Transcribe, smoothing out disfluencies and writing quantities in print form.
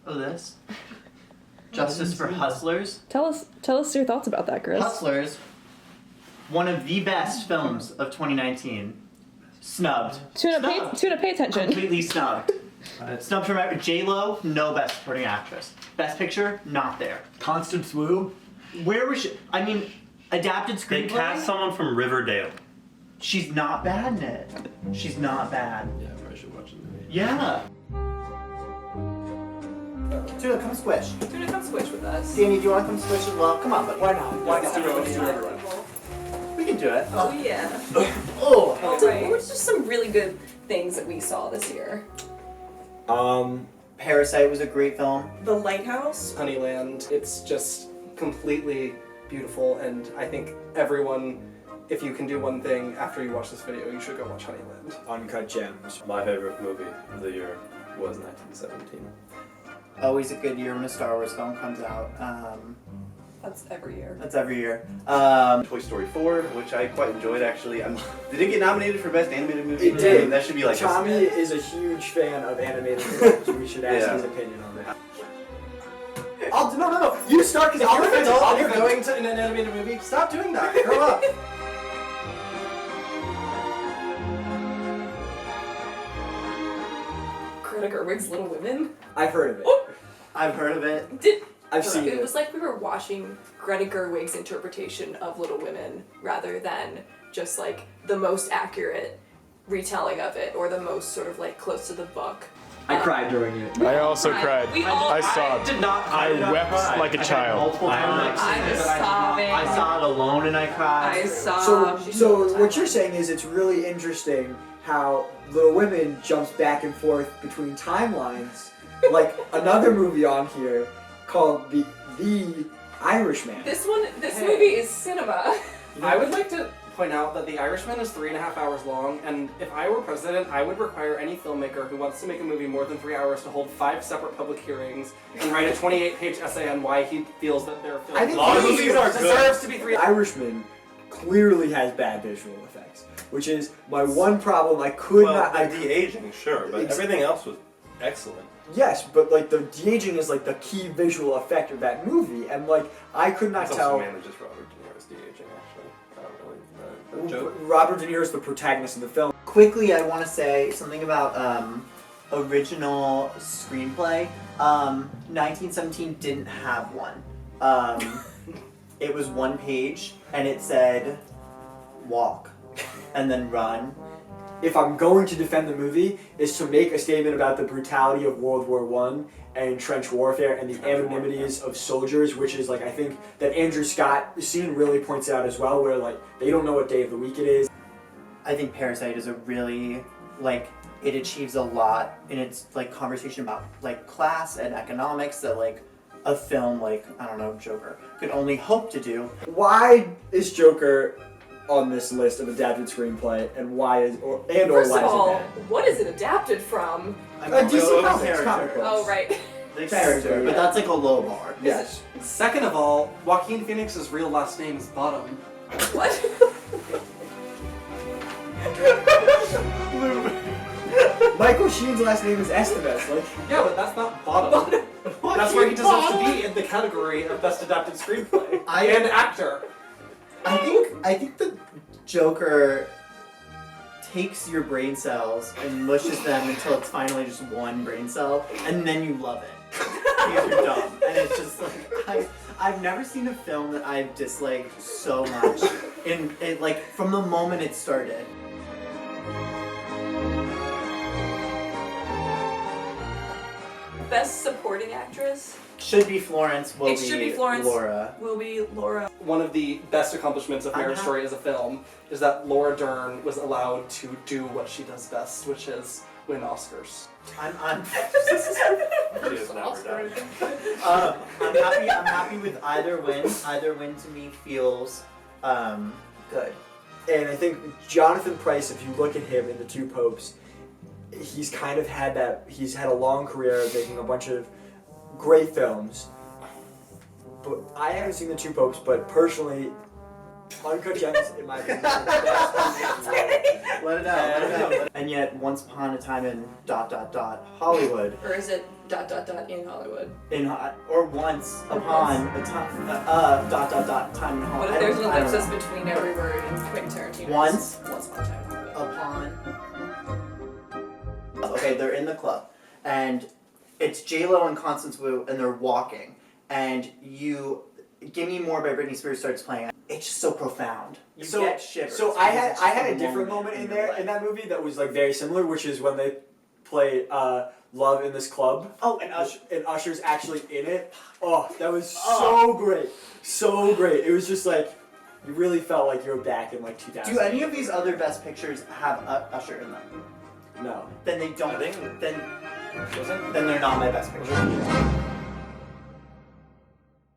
Oh, this? Justice for Hustlers. Tell us your thoughts about that, Chris. Hustlers, one of the best films of 2019. Snubbed. Tuna, pay attention. Completely snubbed. Snubbed from J-Lo, no Best Supporting Actress. Best Picture, not there. Constance Wu? Where was she? I mean, adapted screenplay? They cast someone from Riverdale. She's not bad in it. She's not bad. Yeah, I probably should watch the movie. Yeah. Tuna, come squish. Tuna, come squish with us. Danny, do you want to come squish as well? Come on, buddy. Why not? Why not? Let's do it. We can do it. Oh yeah. Oh. So what were just some really good things that we saw this year? Parasite was a great film. The Lighthouse. Honeyland. It's just completely beautiful, and I think everyone, if you can do one thing after you watch this video, you should go watch Honeyland. Uncut Gems. My favorite movie of the year was 1917. Always a good year when a Star Wars film comes out. That's every year. That's every year. Toy Story 4, which I quite enjoyed actually. Did it get nominated for Best Animated Movie? It did. That should be like Tommy is a huge fan of animated films. We should ask his opinion on that. No. You start because If you're an adult and you're going to an animated movie, stop doing that. Grow up. Greta Gerwig's Little Women. I've heard of it. I've heard of it. I've seen it. It was like we were watching Greta Gerwig's interpretation of Little Women rather than just like the most accurate retelling of it or the most sort of like close to the book. I cried during it. I also cried. I sobbed. I wept like a child. Multiple times. I was sobbing. I saw it alone and I cried. I saw. So what you're saying is it's really interesting how Little Women jumps back and forth between timelines, like another movie on here called The Irishman. This movie is cinema. I would like to point out that The Irishman is 3.5 hours long, and if I were president, I would require any filmmaker who wants to make a movie more than 3 hours to hold 5 separate public hearings and write a 28-page essay on why he feels that their film deserves to be 3 The Irishman clearly has bad visual effects, which is my one problem. I could not. The de-aging, sure, but everything else was excellent. Yes, but like the de-aging is like the key visual effect of that movie, and like I could not It's tell. also mainly just Robert De Niro's de-aging, actually. I don't really know. Joke. Robert De Niro is the protagonist of the film. Quickly, I want to say something about original screenplay. 1917 didn't have one. It was one page, and it said, walk, and then run. If I'm going to defend the movie, is to make a statement about the brutality of World War I and trench warfare and the anonymities of soldiers, which is like I think that Andrew Scott scene really points out as well, where like they don't know what day of the week it is. I think Parasite is a really, like, it achieves a lot in its, like, conversation about, like, class and economics that, like, a film like, I don't know, Joker could only hope to do. Why is Joker on this list of adapted screenplay, and why is First of all, what is it adapted from? DC comic books. Oh right. The character, but that's like a low bar. Yes. Second of all, Joaquin Phoenix's real last name is Bottom. What? Michael Sheen's last name is Estevez. Like, yeah, but that's not Bottom. That's where he deserves to be in the category of best adapted screenplay and actor. I think the Joker takes your brain cells and mushes them until it's finally just one brain cell, and then you love it because you're dumb. And it's just like I've never seen a film that I've disliked so much like from the moment it started. Best supporting actress? Should be Florence. Should be Florence. Laura. Will be Laura. One of the best accomplishments of Marriage Story as a film is that Laura Dern was allowed to do what she does best, which is win Oscars. I'm She has never done. I'm happy with either win. Either win to me feels good. and I think Jonathan Pryce, if you look at him in The Two Popes, he's kind of had that. He's had a long career of making a bunch of great films. But I haven't seen The Two Popes, but personally, Uncut Gems, in my opinion, is the best movie. Let it out. And yet, Once Upon a Time in ... Hollywood. Or is it in Hollywood. Or once upon a time. Time in Hollywood. What if there's an ellipsis between every word in Quentin Tarantino? Once upon a time in Hollywood. upon. Okay, they're in the club, and it's J-Lo and Constance Wu, and they're walking, and Give Me More by Britney Spears starts playing. It's just so profound. You get shivers. So I had a different moment in there life. in that movie that was like very similar, which is when they play Love in This Club. Oh, and Usher's actually in it. Oh, that was so great. So great. It was just like, you really felt like you were back in like 2000. Do any of these other Best Pictures have Usher in them? No. Then they don't. I think- Then they're not my Best Picture.